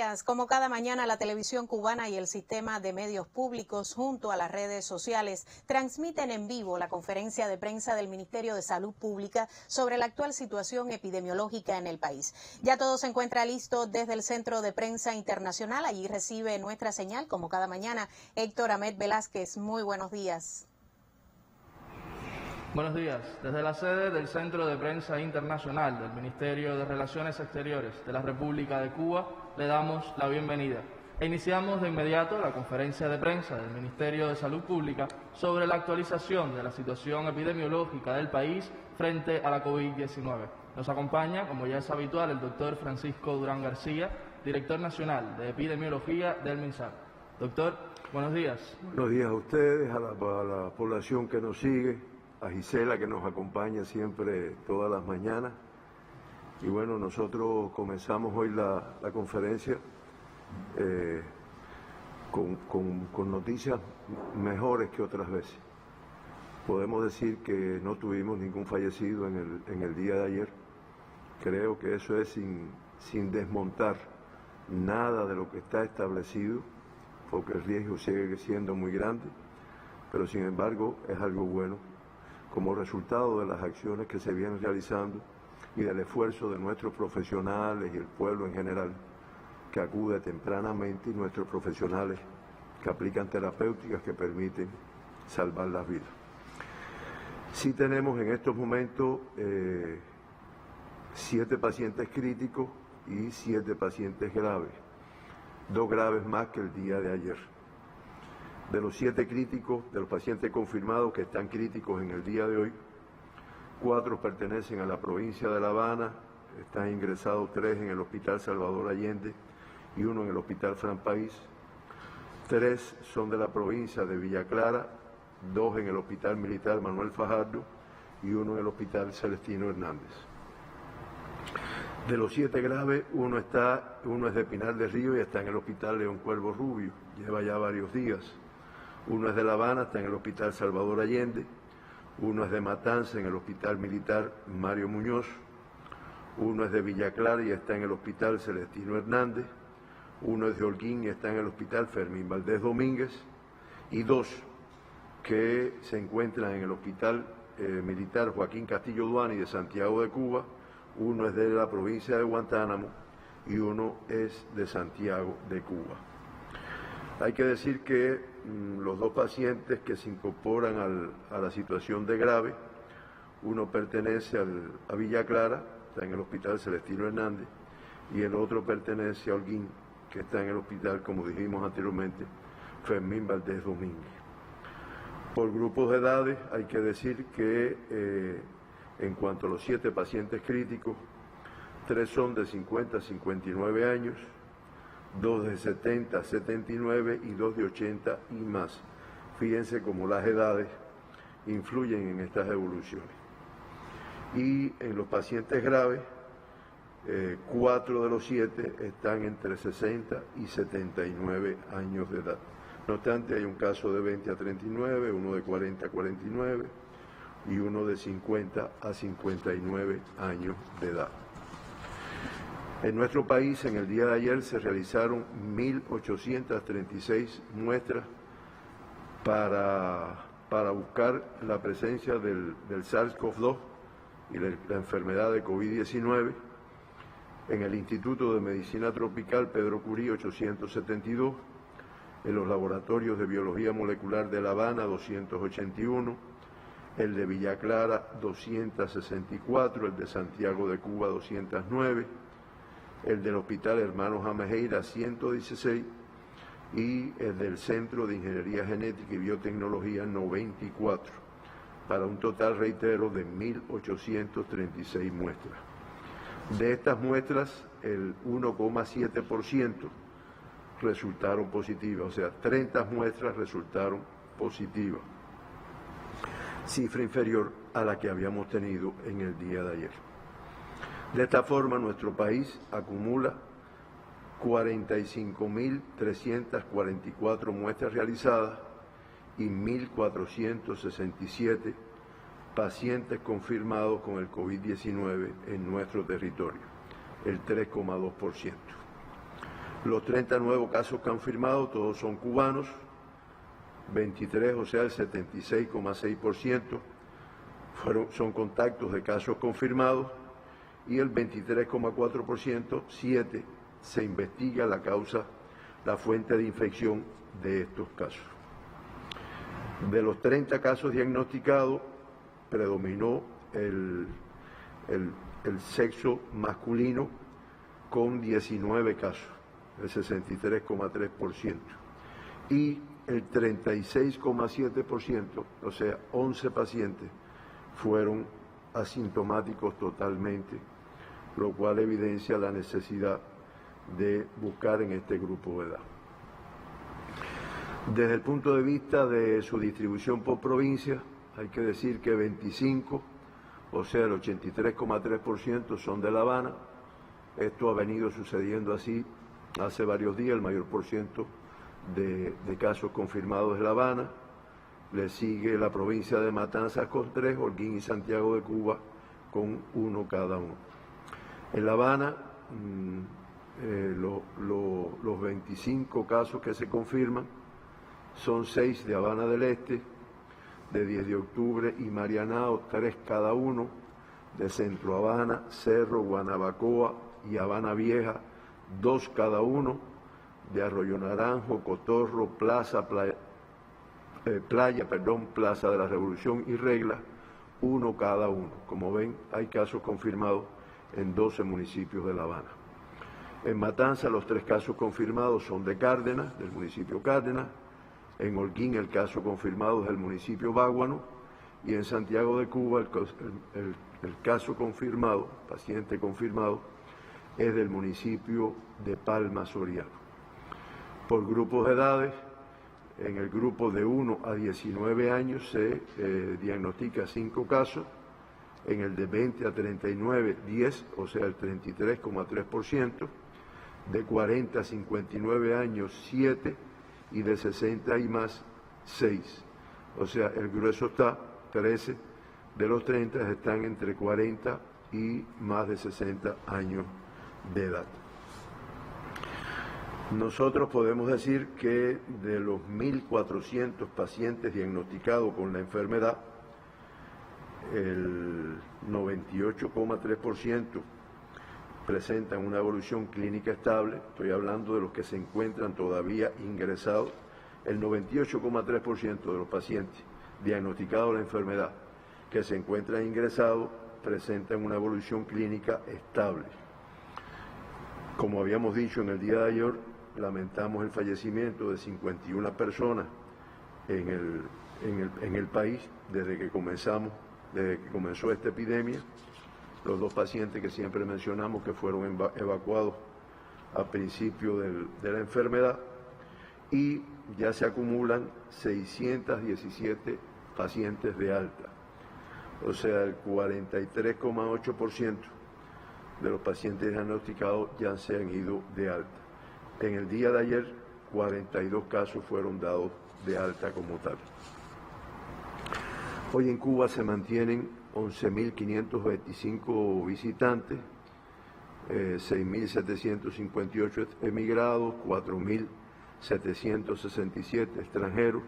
días. Como cada mañana, la televisión cubana y el sistema de medios públicos, junto a las redes sociales, transmiten en vivo la conferencia de prensa del Ministerio de Salud Pública sobre la actual situación epidemiológica en el país. Ya todo se encuentra listo desde el Centro de Prensa Internacional. Allí recibe nuestra señal, como cada mañana, Héctor Ahmed Velázquez. Muy buenos días. Buenos días. Desde la sede del Centro de Prensa Internacional del Ministerio de Relaciones Exteriores de la República de Cuba, le damos la bienvenida. E iniciamos de inmediato la conferencia de prensa del Ministerio de Salud Pública sobre la actualización de la situación epidemiológica del país frente a la COVID-19. Nos acompaña, como ya es habitual, el doctor Francisco Durán García, director nacional de epidemiología del MINSAL. Doctor, buenos días. Buenos días a ustedes, a la población que nos sigue, a Gisela, que nos acompaña siempre todas las mañanas. Y bueno, nosotros comenzamos hoy la conferencia con noticias mejores que otras veces. Podemos decir que no tuvimos ningún fallecido en el día de ayer. Creo que eso es sin desmontar nada de lo que está establecido, porque el riesgo sigue siendo muy grande, pero sin embargo es algo bueno, como resultado de las acciones que se vienen realizando y del esfuerzo de nuestros profesionales y el pueblo en general, que acude tempranamente, y nuestros profesionales que aplican terapéuticas que permiten salvar las vidas. Sí tenemos en estos momentos 7 pacientes críticos y 7 pacientes graves, 2 graves más que el día de ayer. De los 7 críticos, de los pacientes confirmados que están críticos en el día de hoy, 4 pertenecen a la provincia de La Habana, están ingresados 3 en el Hospital Salvador Allende y 1 en el Hospital Fran País. 3 son de la provincia de Villa Clara, 2 en el Hospital Militar Manuel Fajardo y 1 en el Hospital Celestino Hernández. De los 7 graves, uno es de Pinar del Río y está en el Hospital León Cuervo Rubio, lleva ya varios días. 1 es de La Habana, está en el Hospital Salvador Allende. 1 es de Matanza, en el Hospital Militar Mario Muñoz. 1 es de Villa Clara y está en el Hospital Celestino Hernández. 1 es de Holguín y está en el Hospital Fermín Valdés Domínguez. Y 2 que se encuentran en el Hospital Militar Joaquín Castillo Duani de Santiago de Cuba. 1 es de la provincia de Guantánamo y 1 es de Santiago de Cuba. Hay que decir que los 2 pacientes que se incorporan a la situación de grave, uno pertenece a Villa Clara, está en el Hospital Celestino Hernández, y el otro pertenece a Holguín, que está en el hospital, como dijimos anteriormente, Fermín Valdés Domínguez. Por grupos de edades, hay que decir que en cuanto a los 7 pacientes críticos, 3 son de 50 a 59 años, 2 de 70 a 79 y 2 de 80 y más. Fíjense cómo las edades influyen en estas evoluciones. Y en los pacientes graves, 4 de los 7 están entre 60 y 79 años de edad. No obstante, hay un caso de 20 a 39, uno de 40 a 49 y uno de 50 a 59 años de edad. En nuestro país, en el día de ayer, se realizaron 1.836 muestras para buscar la presencia del SARS-CoV-2 y la enfermedad de COVID-19. En el Instituto de Medicina Tropical Pedro Curí, 872. En los laboratorios de Biología Molecular de La Habana, 281. El de Villa Clara, 264. El de Santiago de Cuba, 209. El del Hospital Hermanos Amejeira, 116, y el del Centro de Ingeniería Genética y Biotecnología, 94, para un total, reitero, de 1.836 muestras. De estas muestras, el 1,7% resultaron positivas, o sea, 30 muestras resultaron positivas, cifra inferior a la que habíamos tenido en el día de ayer. De esta forma, nuestro país acumula 45.344 muestras realizadas y 1.467 pacientes confirmados con el COVID-19 en nuestro territorio, el 3,2%. Los 30 nuevos casos confirmados, todos son cubanos, 23, o sea, el 76,6% son contactos de casos confirmados y el 23,4%, 7, se investiga la causa, la fuente de infección de estos casos. De los 30 casos diagnosticados, predominó el sexo masculino con 19 casos, el 63,3%, y el 36,7%, o sea, 11 pacientes, fueron asintomáticos totalmente, lo cual evidencia la necesidad de buscar en este grupo de edad. Desde el punto de vista de su distribución por provincia, hay que decir que 25, o sea, el 83,3% son de La Habana. Esto ha venido sucediendo así hace varios días, el mayor por ciento de casos confirmados de La Habana. Le sigue la provincia de Matanzas con 3, Holguín y Santiago de Cuba con 1 cada uno. En La Habana, los 25 casos que se confirman son 6 de Habana del Este, de 10 de octubre y Marianao, 3 cada uno, de Centro Habana, Cerro, Guanabacoa y Habana Vieja, 2 cada uno, de Arroyo Naranjo, Cotorro, Plaza de la Revolución y Regla, 1 cada uno. Como ven, hay casos confirmados en 12 municipios de La Habana. En Matanzas, los 3 casos confirmados son de Cárdenas, del municipio Cárdenas. En Holguín, el caso confirmado es del municipio Báguano. Y en Santiago de Cuba, el caso confirmado, paciente confirmado, es del municipio de Palma Soriano. Por grupos de edades, en el grupo de 1 a 19 años se diagnostica 5 casos, en el de 20 a 39, 10, o sea, el 33,3%, de 40 a 59 años, 7, y de 60 y más, 6. O sea, el grueso está, 13 de los 30 están entre 40 y más de 60 años de edad. Nosotros podemos decir que de los 1.400 pacientes diagnosticados con la enfermedad, el 98,3% presentan una evolución clínica estable. Estoy hablando de los que se encuentran todavía ingresados. El 98,3% de los pacientes diagnosticados la enfermedad que se encuentran ingresados presentan una evolución clínica estable. Como habíamos dicho en el día de ayer, lamentamos el fallecimiento de 51 personas en el país desde que comenzó esta epidemia. Los 2 pacientes que siempre mencionamos que fueron evacuados a principio de la enfermedad, y ya se acumulan 617 pacientes de alta. O sea, el 43,8% de los pacientes diagnosticados ya se han ido de alta. En el día de ayer, 42 casos fueron dados de alta como tal. Hoy en Cuba se mantienen 11.525 visitantes, 6.758 emigrados, 4.767 extranjeros.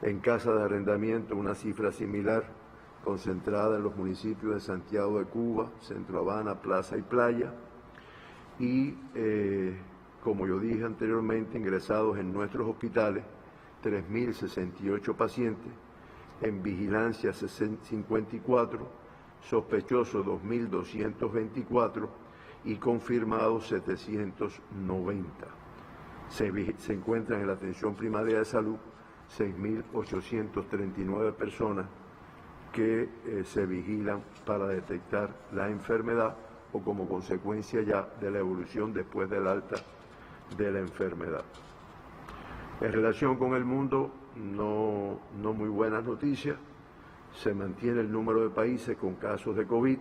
En casa de arrendamiento, una cifra similar, concentrada en los municipios de Santiago de Cuba, Centro Habana, Plaza y Playa. Y, como yo dije anteriormente, ingresados en nuestros hospitales, 3.068 pacientes, en vigilancia 54, sospechosos 2.224 y confirmados 790. Se encuentran en la atención primaria de salud 6.839 personas que se vigilan para detectar la enfermedad o como consecuencia ya de la evolución después del alta de la enfermedad. En relación con el mundo, no muy buenas noticias. Se mantiene el número de países con casos de COVID.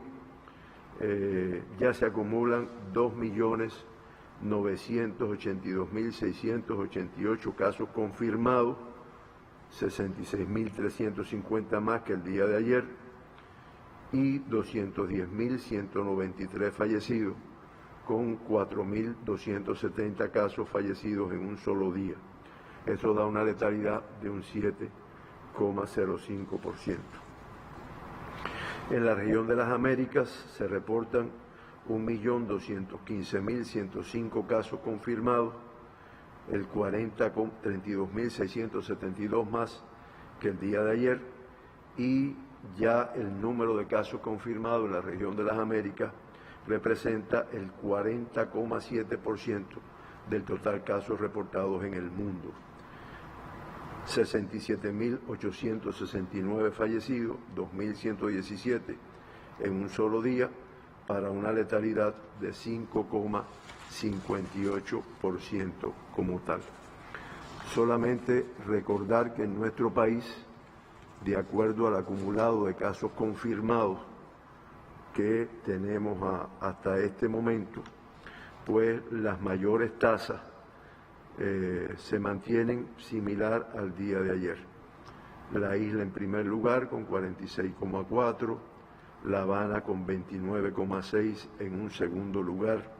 Ya se acumulan 2.982.688 casos confirmados, 66.350 más que el día de ayer, y 210.193 fallecidos, con 4.270 casos fallecidos en un solo día. Eso da una letalidad de un 7,05%. En la región de las Américas se reportan 1.215.105 casos confirmados, el 32.672 más que el día de ayer, y ya el número de casos confirmados en la región de las Américas representa el 40,7% del total casos reportados en el mundo. 67.869 fallecidos, 2.117 en un solo día, para una letalidad de 5,58% como tal. Solamente recordar que en nuestro país, de acuerdo al acumulado de casos confirmados que tenemos hasta este momento, pues las mayores tasas se mantienen similar al día de ayer. La isla en primer lugar con 46,4, La Habana con 29,6 en un segundo lugar,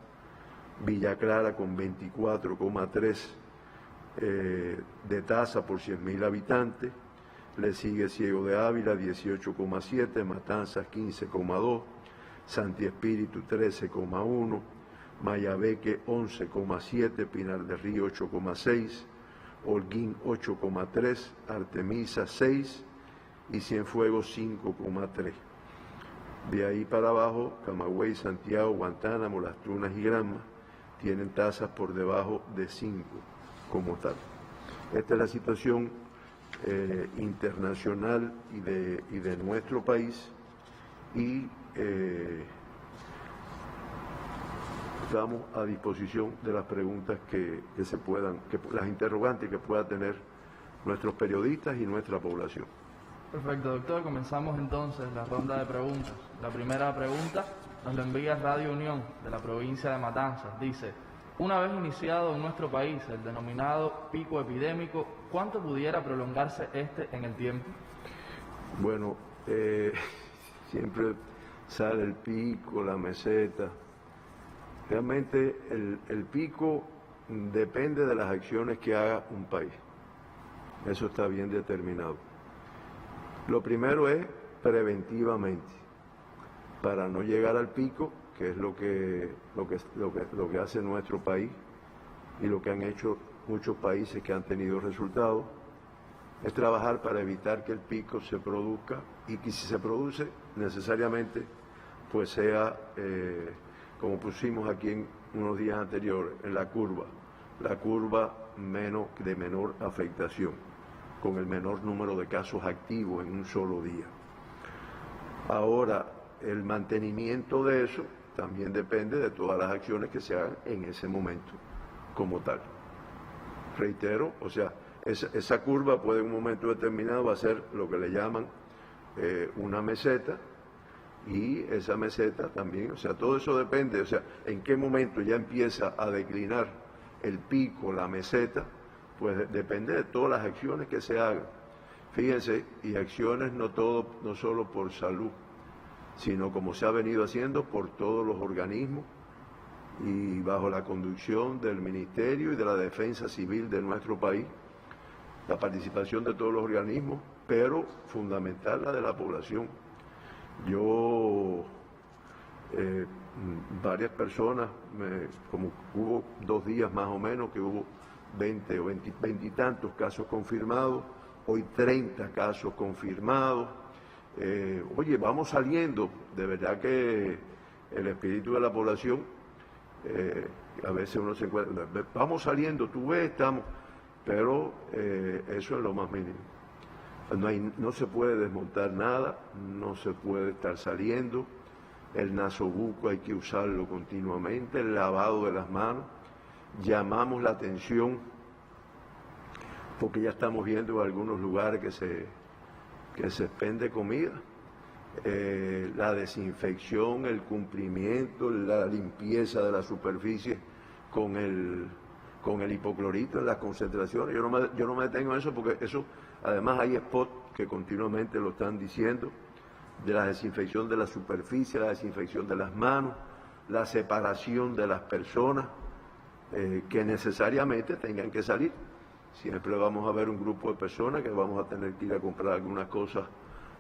Villa Clara con 24,3 de tasa por 100.000 habitantes, le sigue Ciego de Ávila 18,7, Matanzas 15,2, Santi Espíritu 13,1, Mayabeque 11,7, Pinar del Río 8,6, Holguín 8,3, Artemisa 6 y Cienfuegos 5,3. De ahí para abajo, Camagüey, Santiago, Guantánamo, Las Tunas y Granma tienen tasas por debajo de 5 como tal. Esta es la situación internacional y de nuestro país, y estamos a disposición de las preguntas que se puedan, las interrogantes que puedan tener nuestros periodistas y nuestra población. Perfecto, doctor. Comenzamos entonces la ronda de preguntas. La primera pregunta nos la envía Radio Unión de la provincia de Matanzas. Dice: una vez iniciado en nuestro país el denominado pico epidémico, ¿cuánto pudiera prolongarse este en el tiempo? Bueno, siempre sale el pico, la meseta. Realmente el pico depende de las acciones que haga un país. Eso está bien determinado. Lo primero es preventivamente, para no llegar al pico, que es lo que hace nuestro país y lo que han hecho muchos países que han tenido resultados, es trabajar para evitar que el pico se produzca, y que si se produce necesariamente pues sea como pusimos aquí en unos días anteriores, en la curva de menor afectación, con el menor número de casos activos en un solo día. Ahora, el mantenimiento de eso también depende de todas las acciones que se hagan en ese momento como tal. Reitero, o sea, esa curva puede en un momento determinado va a ser lo que le llaman una meseta, y esa meseta también, o sea, todo eso depende, o sea, en qué momento ya empieza a declinar el pico, la meseta, pues depende de todas las acciones que se hagan. Fíjense, y acciones no solo por salud, sino como se ha venido haciendo por todos los organismos y bajo la conducción del Ministerio y de la Defensa Civil de nuestro país, la participación de todos los organismos, pero fundamental la de la población. Varias personas, como hubo 2 días más o menos que hubo 20 y tantos casos confirmados, hoy 30 casos confirmados. Oye, vamos saliendo, de verdad que el espíritu de la población, a veces uno se encuentra, vamos saliendo, tú ves, estamos, pero eso es lo más mínimo. No se puede desmontar nada, no se puede estar saliendo, el nasobuco hay que usarlo continuamente, el lavado de las manos. Llamamos la atención porque ya estamos viendo en algunos lugares que se expende comida, la desinfección, el cumplimiento, la limpieza de la superficie con el hipoclorito en las concentraciones. Yo no me detengo en eso porque eso, además hay spots que continuamente lo están diciendo, de la desinfección de la superficie, la desinfección de las manos, la separación de las personas que necesariamente tengan que salir. Siempre vamos a ver un grupo de personas que vamos a tener que ir a comprar algunas cosas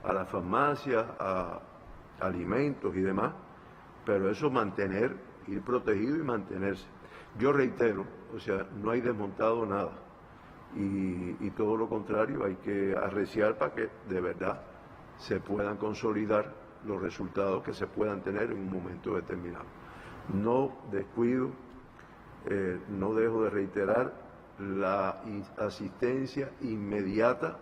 a la farmacia, a alimentos y demás, pero eso ir protegido y mantenerse. Yo reitero, o sea, no hay desmontado nada y todo lo contrario, hay que arreciar para que de verdad se puedan consolidar los resultados que se puedan tener en un momento determinado. No descuido, no dejo de reiterar la asistencia inmediata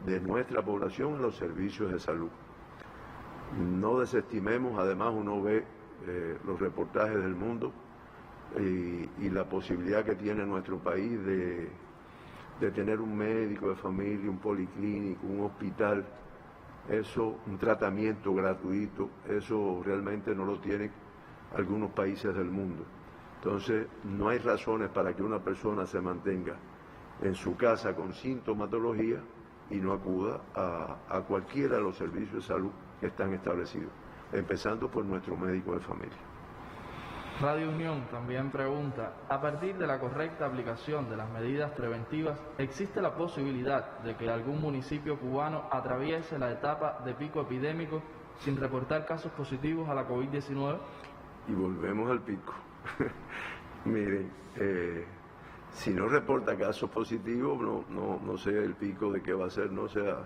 de nuestra población a los servicios de salud. No desestimemos, además uno ve los reportajes del mundo y la posibilidad que tiene nuestro país de tener un médico de familia, un policlínico, un hospital, eso, un tratamiento gratuito, eso realmente no lo tienen algunos países del mundo. Entonces, no hay razones para que una persona se mantenga en su casa con sintomatología y no acuda a cualquiera de los servicios de salud que están establecidos, empezando por nuestro médico de familia. Radio Unión también pregunta, a partir de la correcta aplicación de las medidas preventivas, ¿existe la posibilidad de que algún municipio cubano atraviese la etapa de pico epidémico sin reportar casos positivos a la COVID-19? Y volvemos al pico. Miren, si no reporta casos positivos, no sé el pico de qué va a ser, no sea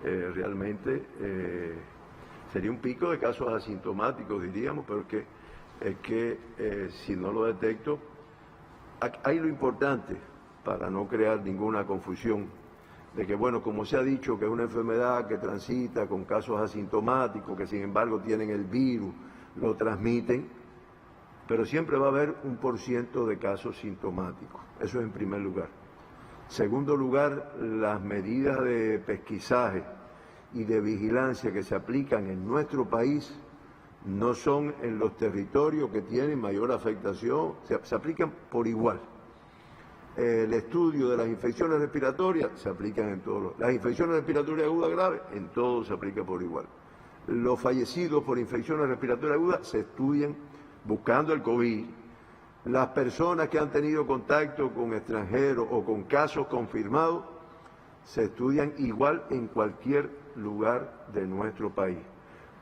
realmente sería un pico de casos asintomáticos, diríamos, pero es que si no lo detecto, hay lo importante para no crear ninguna confusión, de que bueno, como se ha dicho que es una enfermedad que transita con casos asintomáticos, que sin embargo tienen el virus, lo transmiten, pero siempre va a haber 1% de casos sintomáticos, eso es en primer lugar. Segundo lugar, las medidas de pesquisaje y de vigilancia que se aplican en nuestro país no son en los territorios que tienen mayor afectación, se aplican por igual. El estudio de las infecciones respiratorias se aplican en todos. Las infecciones respiratorias agudas graves, en todos se aplica por igual. Los fallecidos por infecciones respiratorias agudas se estudian buscando el COVID. Las personas que han tenido contacto con extranjeros o con casos confirmados se estudian igual en cualquier lugar de nuestro país.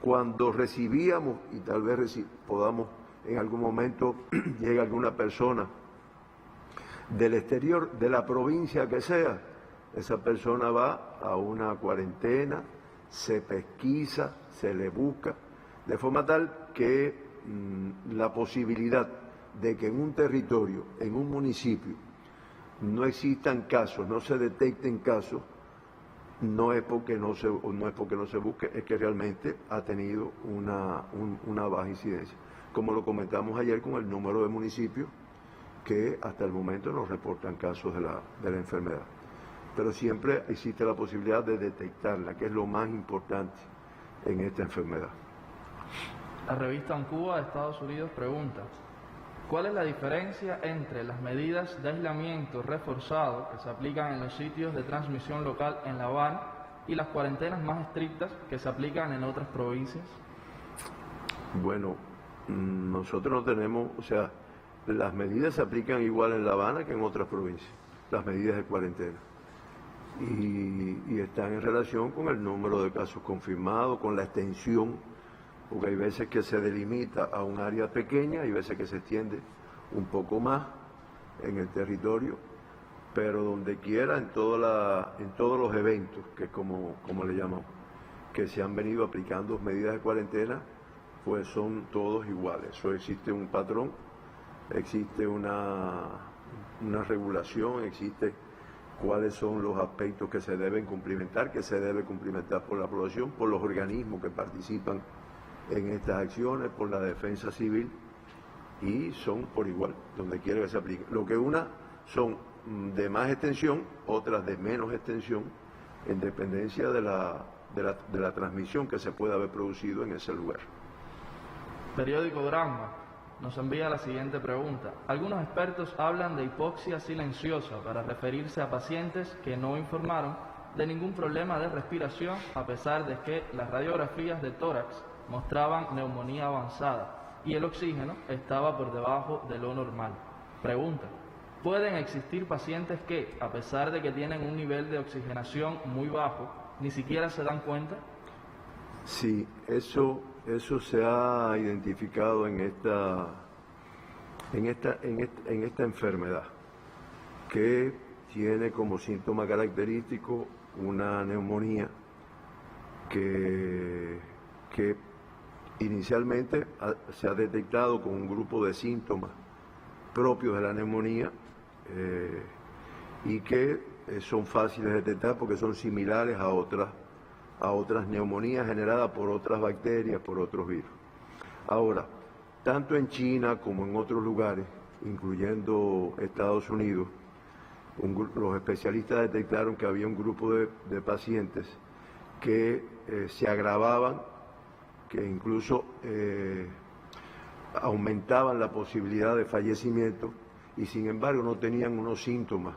Cuando recibíamos, y tal vez podamos en algún momento llegue alguna persona del exterior, de la provincia que sea, esa persona va a una cuarentena, se pesquisa, se le busca, de forma tal que la posibilidad de que en un territorio, en un municipio, no existan casos, no se detecten casos, no es porque no se busque, es que realmente ha tenido una baja incidencia. Como lo comentamos ayer con el número de municipios que hasta el momento nos reportan casos de la enfermedad. Pero siempre existe la posibilidad de detectarla, que es lo más importante en esta enfermedad. La revista Cuba de Estados Unidos pregunta, ¿cuál es la diferencia entre las medidas de aislamiento reforzado que se aplican en los sitios de transmisión local en La Habana y las cuarentenas más estrictas que se aplican en otras provincias? Bueno, nosotros no tenemos, o sea, las medidas se aplican igual en La Habana que en otras provincias, las medidas de cuarentena. Y están en relación con el número de casos confirmados, con la extensión, porque hay veces que se delimita a un área pequeña, hay veces que se extiende un poco más en el territorio, pero donde quiera, en todos los eventos, que es como le llamamos, que se han venido aplicando medidas de cuarentena, pues son todos iguales. Eso existe un patrón, existe una regulación, existe cuáles son los aspectos que se deben cumplimentar, que se debe cumplimentar por la población, por los organismos que participan en estas acciones, por la defensa civil, y son por igual, donde quiera que se aplique. Lo que unas son de más extensión, otras de menos extensión, en dependencia de la transmisión que se pueda haber producido en ese lugar. Periódico Granma nos envía la siguiente pregunta. Algunos expertos hablan de hipoxia silenciosa para referirse a pacientes que no informaron de ningún problema de respiración a pesar de que las radiografías de tórax mostraban neumonía avanzada. y el oxígeno estaba por debajo de lo normal. Pregunta: ¿pueden existir pacientes que, a pesar de que tienen un nivel de oxigenación muy bajo, ni siquiera se dan cuenta? Sí, eso se ha identificado en esta enfermedad, que tiene como síntoma característico una neumonía que inicialmente se ha detectado con un grupo de síntomas propios de la neumonía y que son fáciles de detectar porque son similares a otras neumonías generadas por otras bacterias, por otros virus. Ahora, tanto en China como en otros lugares, incluyendo Estados Unidos, los especialistas detectaron que había un grupo de pacientes que se agravaban, que incluso aumentaban la posibilidad de fallecimiento y sin embargo no tenían unos síntomas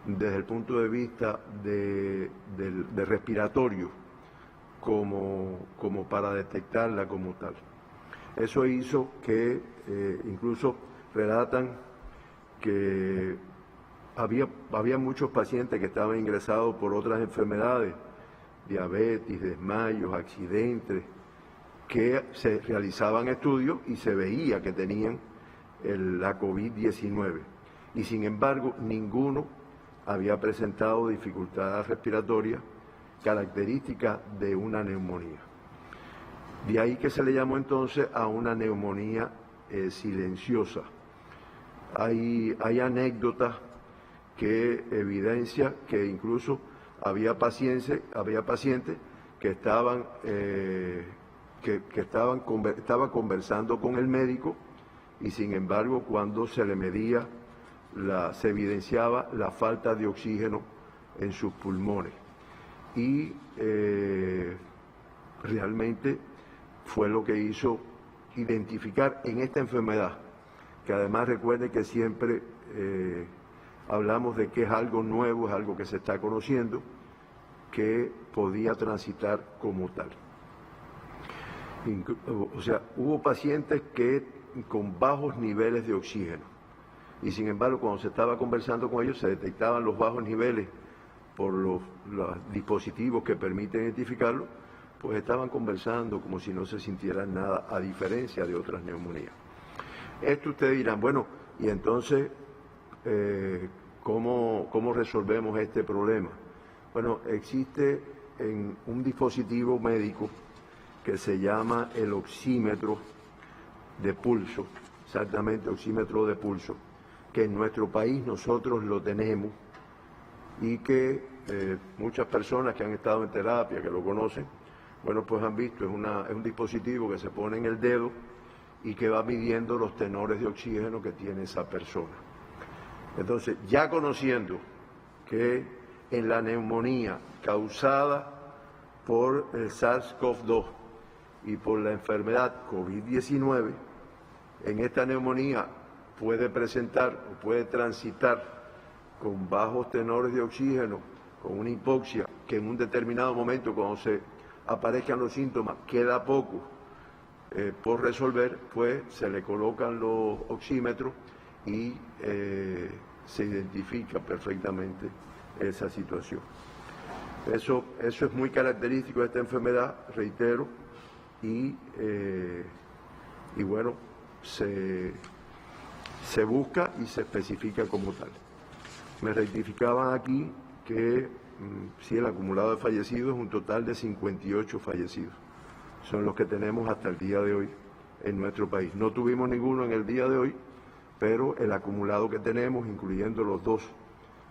desde el punto de vista de respiratorio como para detectarla como tal. Eso hizo que incluso relatan que había muchos pacientes que estaban ingresados por otras enfermedades, diabetes, desmayos, accidentes, que se realizaban estudios y se veía que tenían la COVID-19. Y sin embargo, ninguno había presentado dificultades respiratorias características de una neumonía. De ahí que se le llamó entonces a una neumonía silenciosa. Hay anécdotas que evidencian que incluso había pacientes que estaban conversando con el médico y sin embargo cuando se le medía se evidenciaba la falta de oxígeno en sus pulmones y realmente fue lo que hizo identificar en esta enfermedad, que además recuerde que siempre hablamos de que es algo nuevo, es algo que se está conociendo, que podía transitar como tal. O sea, hubo pacientes que con bajos niveles de oxígeno y sin embargo cuando se estaba conversando con ellos se detectaban los bajos niveles por los dispositivos que permiten identificarlo, pues estaban conversando como si no se sintieran nada, a diferencia de otras neumonías. Esto ustedes dirán, bueno, y entonces, ¿cómo resolvemos este problema? Bueno, existe un dispositivo médico que se llama el oxímetro de pulso, exactamente oxímetro de pulso, que en nuestro país nosotros lo tenemos y que muchas personas que han estado en terapia, que lo conocen, bueno, pues han visto, es un dispositivo que se pone en el dedo y que va midiendo los tenores de oxígeno que tiene esa persona. Entonces, ya conociendo que en la neumonía causada por el SARS-CoV-2 y por la enfermedad COVID-19, en esta neumonía puede presentar o puede transitar con bajos tenores de oxígeno, con una hipoxia, que en un determinado momento, cuando se aparezcan los síntomas, queda poco por resolver, pues se le colocan los oxímetros y se identifica perfectamente esa situación. Eso es muy característico de esta enfermedad, reitero, y bueno, se busca y se especifica como tal. Me rectificaban aquí que sí, el acumulado de fallecidos es un total de 58 fallecidos. Son los que tenemos hasta el día de hoy en nuestro país. No tuvimos ninguno en el día de hoy, pero el acumulado que tenemos, incluyendo los dos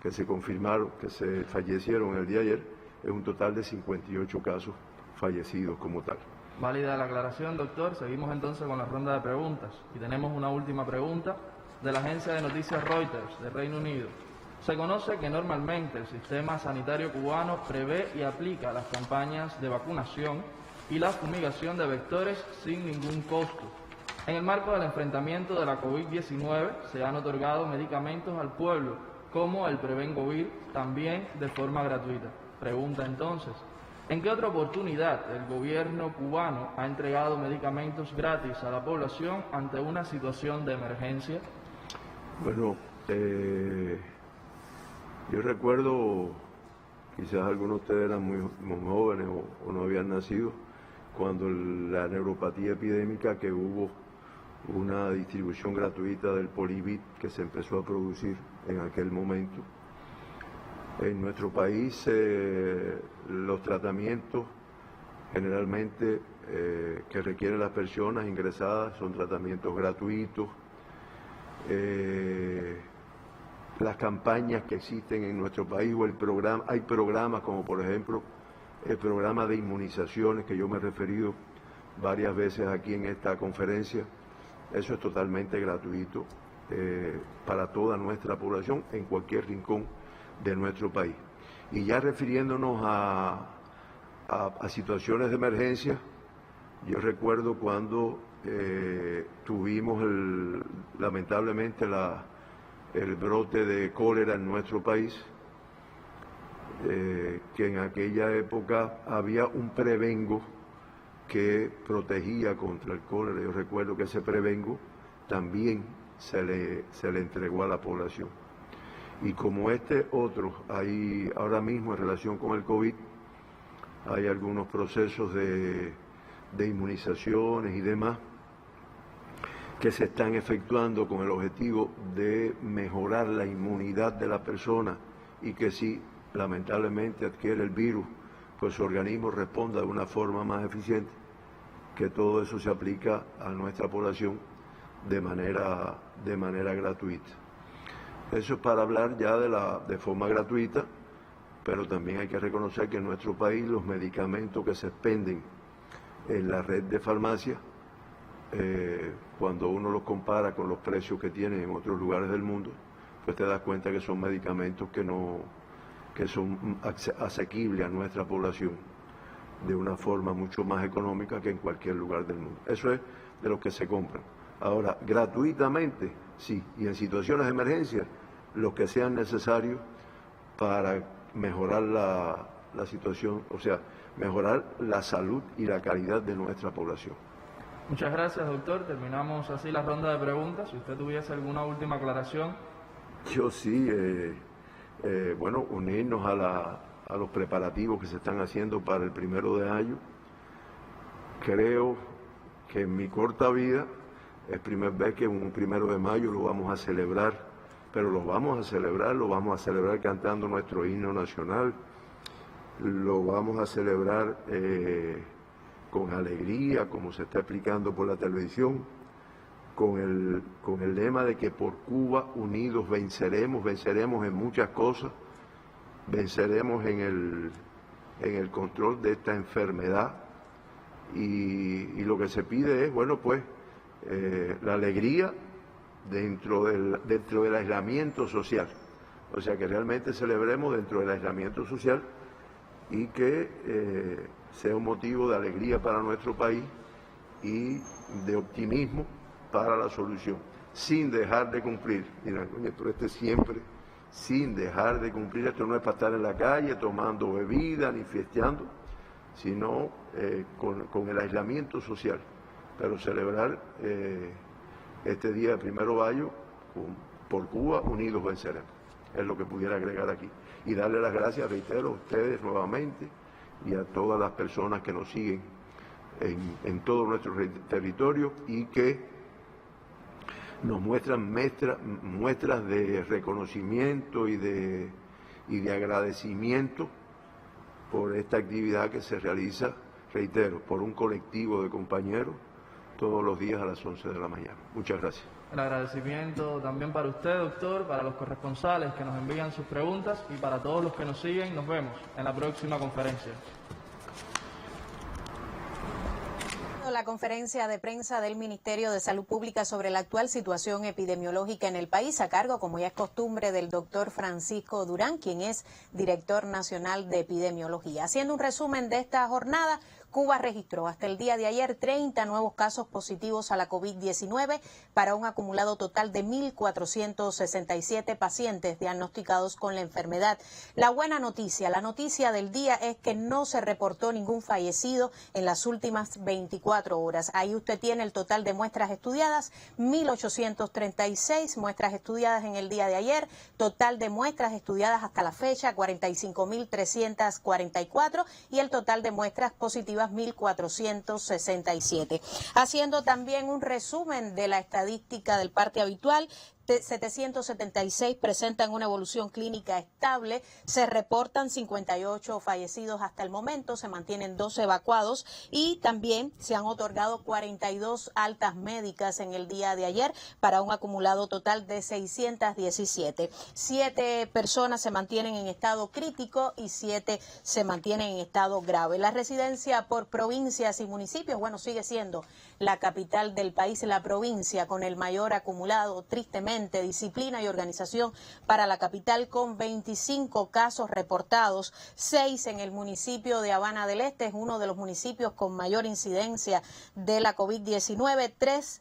que se confirmaron, que se fallecieron el día de ayer, es un total de 58 casos fallecidos como tal. Válida la aclaración, doctor. Seguimos entonces con la ronda de preguntas. Y tenemos una última pregunta de la agencia de noticias Reuters, de Reino Unido. Se conoce que normalmente el sistema sanitario cubano prevé y aplica las campañas de vacunación y la fumigación de vectores sin ningún costo. En el marco del enfrentamiento de la COVID-19 se han otorgado medicamentos al pueblo, como el Prevengovir, también de forma gratuita. Pregunta entonces, ¿En qué otra oportunidad el gobierno cubano ha entregado medicamentos gratis a la población ante una situación de emergencia? Bueno, yo recuerdo, quizás algunos de ustedes eran muy jóvenes o no habían nacido, cuando la neuropatía epidémica, que hubo una distribución gratuita del Polivit que se empezó a producir en aquel momento. En nuestro país los tratamientos generalmente que requieren las personas ingresadas son tratamientos gratuitos. Las campañas que existen en nuestro país o hay programas como por ejemplo el programa de inmunizaciones que yo me he referido varias veces aquí en esta conferencia. Eso es totalmente gratuito para toda nuestra población en cualquier rincón de nuestro país. Y ya refiriéndonos a situaciones de emergencia, yo recuerdo cuando tuvimos lamentablemente el brote de cólera en nuestro país, que en aquella época había un prevengo que protegía contra el cólera. Yo recuerdo que ese prevengo también se le entregó a la población. Y como otros, hay ahora mismo en relación con el COVID, hay algunos procesos de inmunizaciones y demás que se están efectuando con el objetivo de mejorar la inmunidad de la persona y que si lamentablemente adquiere el virus, pues su organismo responda de una forma más eficiente, que todo eso se aplica a nuestra población de manera gratuita. Eso es para hablar ya de forma gratuita, pero también hay que reconocer que en nuestro país los medicamentos que se expenden en la red de farmacias, cuando uno los compara con los precios que tienen en otros lugares del mundo, pues te das cuenta que son medicamentos que son asequibles a nuestra población de una forma mucho más económica que en cualquier lugar del mundo. Eso es de los que se compran. Ahora, gratuitamente, sí, y en situaciones de emergencia, los que sean necesarios para mejorar la situación, o sea, mejorar la salud y la calidad de nuestra población. Muchas gracias, doctor. Terminamos así la ronda de preguntas. Si usted tuviese alguna última aclaración. Yo sí, bueno, unirnos a los preparativos que se están haciendo para el 1 de mayo. Creo que en mi corta vida es primera vez que un 1 de mayo lo vamos a celebrar, pero lo vamos a celebrar cantando nuestro himno nacional, lo vamos a celebrar con alegría, como se está explicando por la televisión, con el lema de que por Cuba unidos venceremos en muchas cosas, venceremos en el control de esta enfermedad y lo que se pide es, bueno, pues la alegría dentro del aislamiento social, o sea que realmente celebremos dentro del aislamiento social y que sea un motivo de alegría para nuestro país y de optimismo para la solución, sin dejar de cumplir. Mira, pero siempre sin dejar de cumplir. Esto no es para estar en la calle tomando bebida ni fiesteando, sino con el aislamiento social, pero celebrar este día de 1 de mayo por Cuba unidos venceremos. Es lo que pudiera agregar aquí. Y darle las gracias, reitero, a ustedes nuevamente y a todas las personas que nos siguen en todo nuestro territorio y que nos muestran muestras de reconocimiento y de agradecimiento por esta actividad que se realiza, reitero, por un colectivo de compañeros todos los días a las 11 de la mañana. Muchas gracias. El agradecimiento también para usted, doctor, para los corresponsales que nos envían sus preguntas y para todos los que nos siguen. Nos vemos en la próxima conferencia. La conferencia de prensa del Ministerio de Salud Pública sobre la actual situación epidemiológica en el país, a cargo, como ya es costumbre, del doctor Francisco Durán, quien es director nacional de epidemiología. Haciendo un resumen de esta jornada, Cuba registró hasta el día de ayer 30 nuevos casos positivos a la COVID-19 para un acumulado total de 1.467 pacientes diagnosticados con la enfermedad. La buena noticia, la noticia del día es que no se reportó ningún fallecido en las últimas 24 horas. Ahí usted tiene el total de muestras estudiadas, 1.836 muestras estudiadas en el día de ayer, total de muestras estudiadas hasta la fecha, 45.344 y el total de muestras positivas 1.467. Haciendo también un resumen de la estadística del parte habitual, 776 presentan una evolución clínica estable, se reportan 58 fallecidos hasta el momento, se mantienen 2 evacuados y también se han otorgado 42 altas médicas en el día de ayer para un acumulado total de 617. 7 personas se mantienen en estado crítico y 7 se mantienen en estado grave. La residencia por provincias y municipios, bueno, sigue siendo la capital del país, la provincia con el mayor acumulado, tristemente, disciplina y organización para la capital con 25 casos reportados, 6 en el municipio de Habana del Este, es uno de los municipios con mayor incidencia de la COVID-19, 3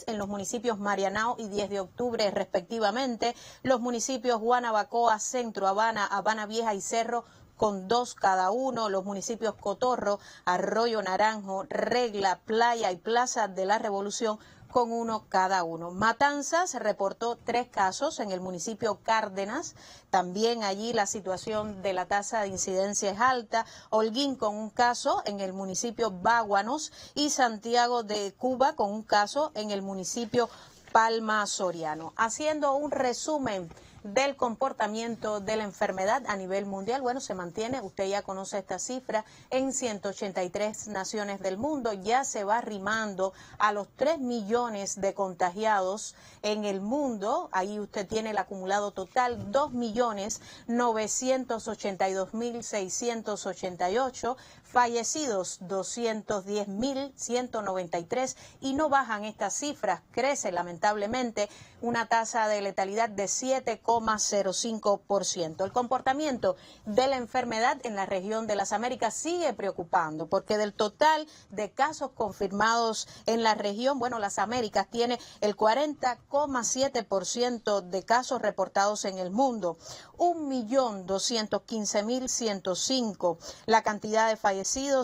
en los municipios Marianao y 10 de octubre respectivamente, los municipios Guanabacoa, Centro, Habana, Habana Vieja y Cerro con 2 cada uno, los municipios Cotorro, Arroyo Naranjo, Regla, Playa y Plaza de la Revolución con 1 cada uno. Matanzas reportó 3 casos en el municipio Cárdenas, también allí la situación de la tasa de incidencia es alta, Holguín con 1 caso en el municipio Báguanos y Santiago de Cuba con 1 caso en el municipio Palma Soriano. Haciendo un resumen del comportamiento de la enfermedad a nivel mundial, bueno, se mantiene, usted ya conoce esta cifra, en 183 naciones del mundo, ya se va arrimando a los 3 millones de contagiados en el mundo, ahí usted tiene el acumulado total, 2.982.688, fallecidos 210.193 y no bajan estas cifras, crece lamentablemente una tasa de letalidad de 7,05%. El comportamiento de la enfermedad en la región de las Américas sigue preocupando porque del total de casos confirmados en la región, bueno, las Américas tiene el 40,7% de casos reportados en el mundo, 1.215.105 la cantidad de fallecidos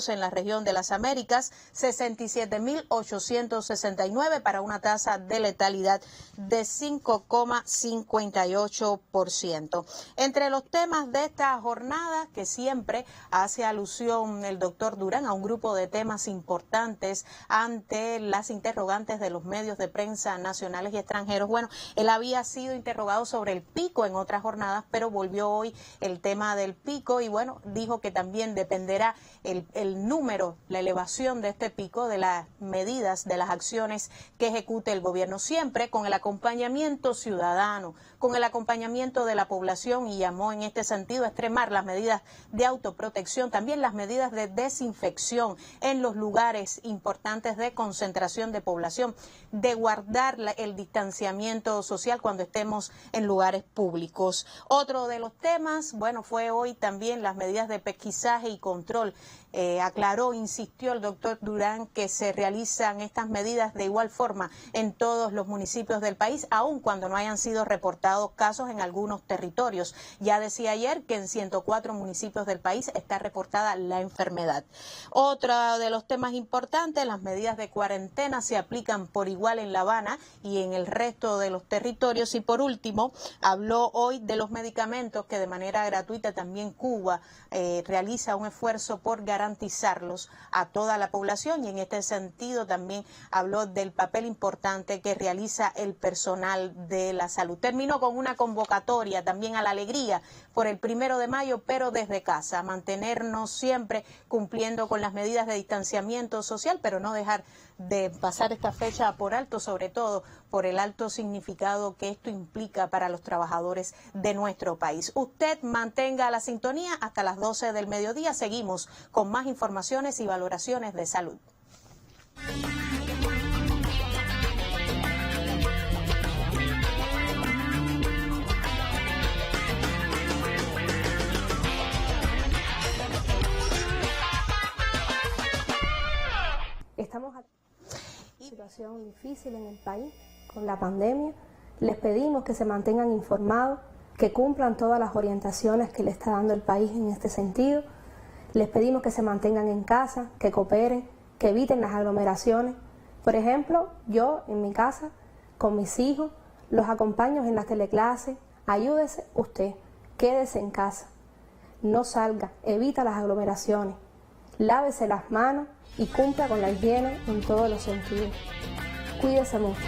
en la región de las Américas, 67.869 para una tasa de letalidad de 5,58%. Entre los temas de esta jornada, que siempre hace alusión el doctor Durán a un grupo de temas importantes ante las interrogantes de los medios de prensa nacionales y extranjeros. Bueno, él había sido interrogado sobre el pico en otras jornadas, pero volvió hoy el tema del pico y bueno, dijo que también dependerá el número, la elevación de este pico, de las medidas, de las acciones que ejecute el gobierno, siempre con el acompañamiento ciudadano, con el acompañamiento de la población y llamó en este sentido a extremar las medidas de autoprotección, también las medidas de desinfección en los lugares importantes de concentración de población, de guardar el distanciamiento social cuando estemos en lugares públicos. Otro de los temas, bueno, fue hoy también las medidas de pesquisaje y control. Aclaró, insistió el doctor Durán que se realizan estas medidas de igual forma en todos los municipios del país, aun cuando no hayan sido reportados casos en algunos territorios. Ya decía ayer que en 104 municipios del país está reportada la enfermedad. Otro de los temas importantes, las medidas de cuarentena se aplican por igual en La Habana y en el resto de los territorios. Y por último, habló hoy de los medicamentos que de manera gratuita también Cuba realiza un esfuerzo por garantizarlos a toda la población y en este sentido también habló del papel importante que realiza el personal de la salud. Terminó con una convocatoria también a la alegría por el 1 de mayo, pero desde casa, mantenernos siempre cumpliendo con las medidas de distanciamiento social, pero no dejar de pasar esta fecha por alto, sobre todo por el alto significado que esto implica para los trabajadores de nuestro país. Usted mantenga la sintonía hasta las 12 del mediodía. Seguimos con más informaciones y valoraciones de salud. situación difícil en el país con la pandemia. Les pedimos que se mantengan informados, que cumplan todas las orientaciones que le está dando el país en este sentido. Les pedimos que se mantengan en casa, que cooperen, que eviten las aglomeraciones. Por ejemplo, yo en mi casa, con mis hijos, los acompaño en las teleclases. Ayúdese usted, quédese en casa, no salga, evita las aglomeraciones, lávese las manos y cumpla con la higiene en todos los sentidos. Cuídese mucho.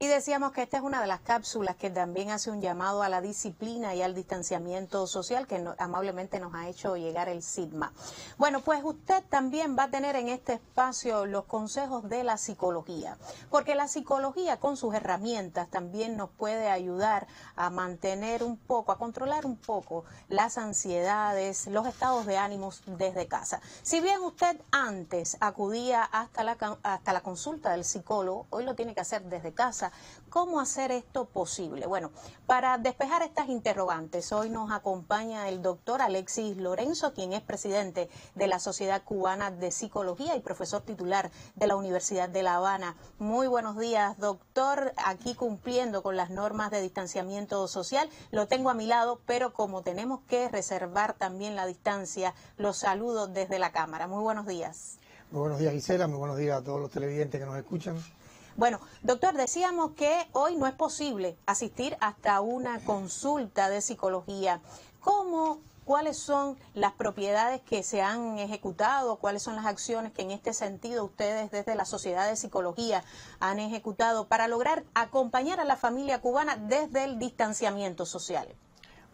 Y decíamos que esta es una de las cápsulas que también hace un llamado a la disciplina y al distanciamiento social que amablemente nos ha hecho llegar el SIGMA. Bueno, pues usted también va a tener en este espacio los consejos de la psicología, porque la psicología con sus herramientas también nos puede ayudar a mantener un poco, a controlar un poco las ansiedades, los estados de ánimos desde casa. Si bien usted antes acudía hasta la consulta del psicólogo, hoy lo tiene que hacer desde casa. ¿Cómo hacer esto posible? Bueno, para despejar estas interrogantes, hoy nos acompaña el doctor Alexis Lorenzo, quien es presidente de la Sociedad Cubana de Psicología y profesor titular de la Universidad de La Habana. Muy buenos días, doctor. Aquí cumpliendo con las normas de distanciamiento social, lo tengo a mi lado, pero como tenemos que reservar también la distancia, los saludo desde la cámara. Muy buenos días. Muy buenos días, Gisela. Muy buenos días a todos los televidentes que nos escuchan. Bueno, doctor, decíamos que hoy no es posible asistir hasta una consulta de psicología. ¿Cuáles son las propiedades que se han ejecutado? ¿Cuáles son las acciones que en este sentido ustedes desde la Sociedad de Psicología han ejecutado para lograr acompañar a la familia cubana desde el distanciamiento social?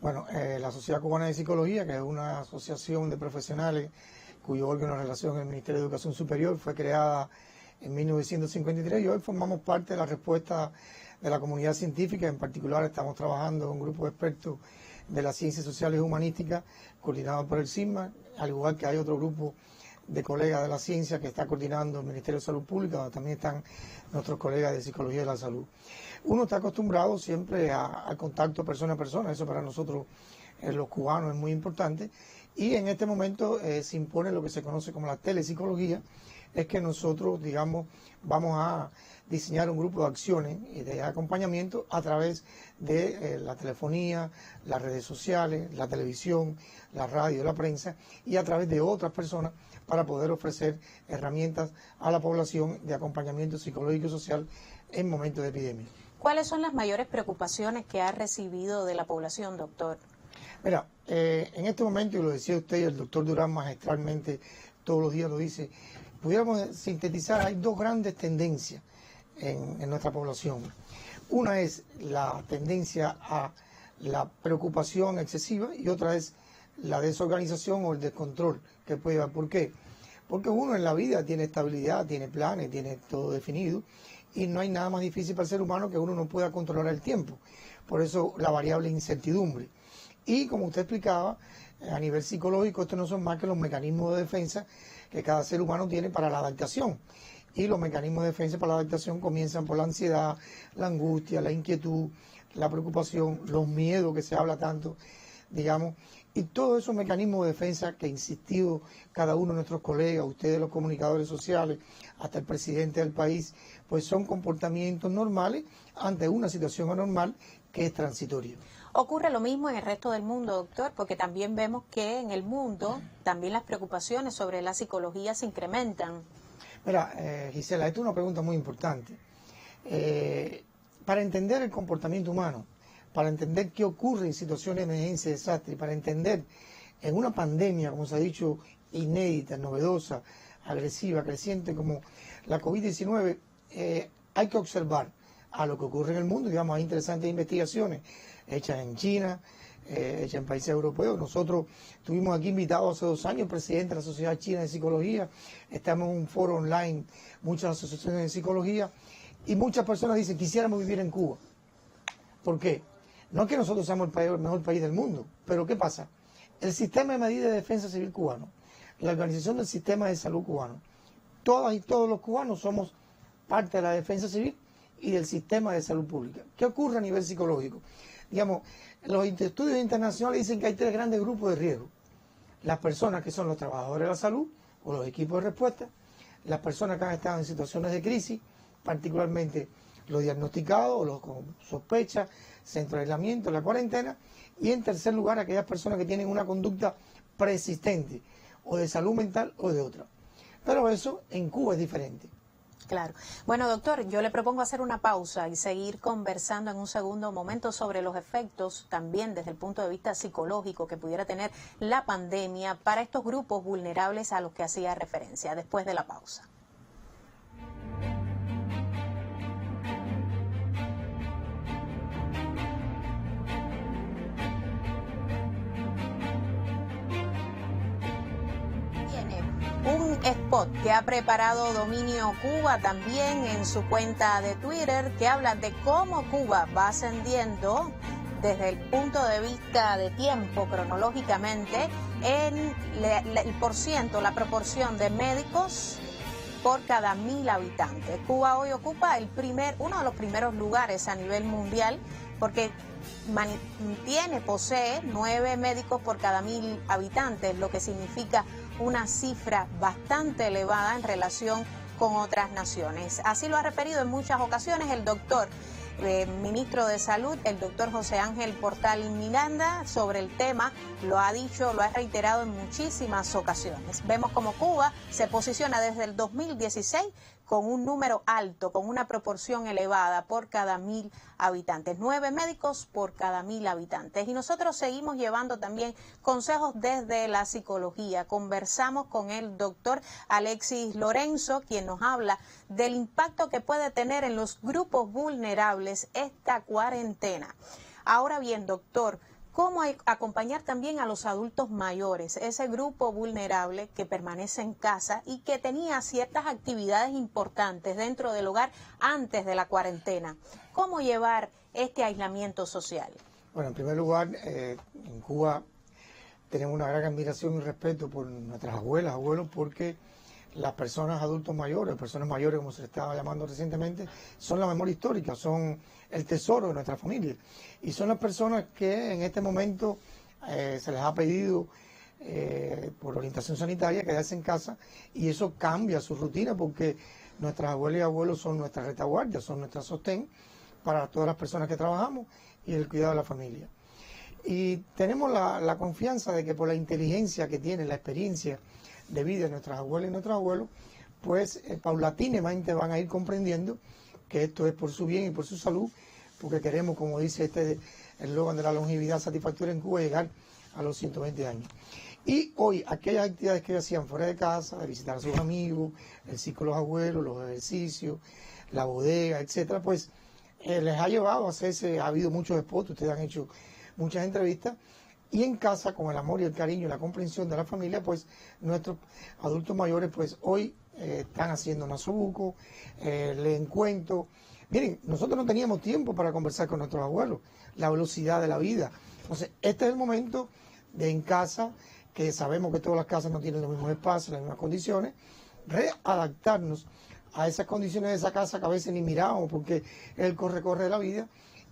Bueno, la Sociedad Cubana de Psicología, que es una asociación de profesionales cuyo órgano de relación en el Ministerio de Educación Superior, fue creada en 1953 y hoy formamos parte de la respuesta de la comunidad científica. En particular estamos trabajando con un grupo de expertos de las ciencias sociales y humanísticas coordinado por el SIGMA, al igual que hay otro grupo de colegas de la ciencia que está coordinando el Ministerio de Salud Pública, donde también están nuestros colegas de Psicología de la Salud. Uno está acostumbrado siempre al contacto persona a persona, eso para nosotros los cubanos es muy importante, y en este momento se impone lo que se conoce como la telepsicología. Es que nosotros, digamos, vamos a diseñar un grupo de acciones y de acompañamiento a través de la telefonía, las redes sociales, la televisión, la radio, la prensa y a través de otras personas para poder ofrecer herramientas a la población de acompañamiento psicológico y social en momentos de epidemia. ¿Cuáles son las mayores preocupaciones que ha recibido de la población, doctor? Mira, en este momento, y lo decía usted y el doctor Durán magistralmente todos los días lo dice, pudiéramos sintetizar, hay dos grandes tendencias en nuestra población. Una es la tendencia a la preocupación excesiva y otra es la desorganización o el descontrol que puede haber. ¿Por qué? Porque uno en la vida tiene estabilidad, tiene planes, tiene todo definido y no hay nada más difícil para el ser humano que uno no pueda controlar el tiempo. Por eso la variable incertidumbre. Y como usted explicaba, a nivel psicológico, estos no son más que los mecanismos de defensa que cada ser humano tiene para la adaptación. Y los mecanismos de defensa para la adaptación comienzan por la ansiedad, la angustia, la inquietud, la preocupación, los miedos que se habla tanto, digamos. Y todos esos mecanismos de defensa que ha insistido cada uno de nuestros colegas, ustedes los comunicadores sociales, hasta el presidente del país, pues son comportamientos normales ante una situación anormal que es transitoria. ¿Ocurre lo mismo en el resto del mundo, doctor? Porque también vemos que en el mundo también las preocupaciones sobre la psicología se incrementan. Mira, Gisela, esta es una pregunta muy importante. Para entender el comportamiento humano, para entender qué ocurre en situaciones de emergencia y desastre, para entender en una pandemia, como se ha dicho, inédita, novedosa, agresiva, creciente como la COVID-19, hay que observar a lo que ocurre en el mundo. Digamos, hay interesantes investigaciones hechas en China, hechas en países europeos. Nosotros tuvimos aquí invitados hace 2 años el presidente de la Sociedad China de Psicología, estamos en un foro online, muchas asociaciones de psicología, y muchas personas dicen, quisiéramos vivir en Cuba. ¿Por qué? No es que nosotros seamos el mejor país del mundo, pero ¿qué pasa? El sistema de medidas de defensa civil cubano la organización del sistema de salud cubano. Todas y todos los cubanos somos parte de la defensa civil y del sistema de salud pública. ¿Qué ocurre a nivel psicológico? Digamos, los estudios internacionales dicen que hay 3 grandes grupos de riesgo. Las personas que son los trabajadores de la salud o los equipos de respuesta, las personas que han estado en situaciones de crisis, particularmente los diagnosticados o los con sospecha, centro de aislamiento, la cuarentena, y en tercer lugar aquellas personas que tienen una conducta persistente o de salud mental o de otra. Pero eso en Cuba es diferente. Claro. Bueno, doctor, yo le propongo hacer una pausa y seguir conversando en un segundo momento sobre los efectos también desde el punto de vista psicológico que pudiera tener la pandemia para estos grupos vulnerables a los que hacía referencia después de la pausa. Un spot que ha preparado Dominio Cuba también en su cuenta de Twitter que habla de cómo Cuba va ascendiendo desde el punto de vista de tiempo cronológicamente en la proporción de médicos por cada 1000 habitantes. Cuba hoy ocupa uno de los primeros lugares a nivel mundial porque posee 9 médicos por cada 1000 habitantes, lo que significa una cifra bastante elevada en relación con otras naciones. Así lo ha referido en muchas ocasiones el doctor ministro de Salud, el doctor José Ángel Portal Miranda, sobre el tema. Lo ha dicho, lo ha reiterado en muchísimas ocasiones. Vemos como Cuba se posiciona desde el 2016 con un número alto, con una proporción elevada por cada 1000 habitantes. 9 médicos por cada 1000 habitantes. Y nosotros seguimos llevando también consejos desde la psicología. Conversamos con el doctor Alexis Lorenzo, quien nos habla del impacto que puede tener en los grupos vulnerables esta cuarentena. Ahora bien, doctor, ¿cómo acompañar también a los adultos mayores, ese grupo vulnerable que permanece en casa y que tenía ciertas actividades importantes dentro del hogar antes de la cuarentena? ¿Cómo llevar este aislamiento social? Bueno, en primer lugar, en Cuba tenemos una gran admiración y respeto por nuestras abuelas, abuelos, porque las personas adultos mayores, personas mayores como se les estaba llamando recientemente, son la memoria histórica, son el tesoro de nuestra familia. Y son las personas que en este momento se les ha pedido por orientación sanitaria quedarse en casa, y eso cambia su rutina porque nuestras abuelas y abuelos son nuestra retaguardia, son nuestra sostén para todas las personas que trabajamos y el cuidado de la familia. Y tenemos la confianza de que por la inteligencia que tiene, la experiencia de vida de nuestras abuelas y nuestros abuelos, pues paulatinamente van a ir comprendiendo que esto es por su bien y por su salud, porque queremos, como dice el eslogan de la longevidad satisfactoria en Cuba, llegar a los 120 años. Y hoy, aquellas actividades que hacían fuera de casa, de visitar a sus amigos, el ciclo de los abuelos, los ejercicios, la bodega, etcétera, pues les ha llevado a hacerse, ha habido muchos spots, ustedes han hecho muchas entrevistas, y en casa, con el amor y el cariño y la comprensión de la familia, pues nuestros adultos mayores pues hoy están haciendo nasobuco, leen cuentos. Miren, nosotros no teníamos tiempo para conversar con nuestros abuelos, la velocidad de la vida. Entonces, este es el momento de en casa, que sabemos que todas las casas no tienen los mismos espacios, las mismas condiciones, readaptarnos a esas condiciones de esa casa que a veces ni miramos porque es el corre-corre de la vida,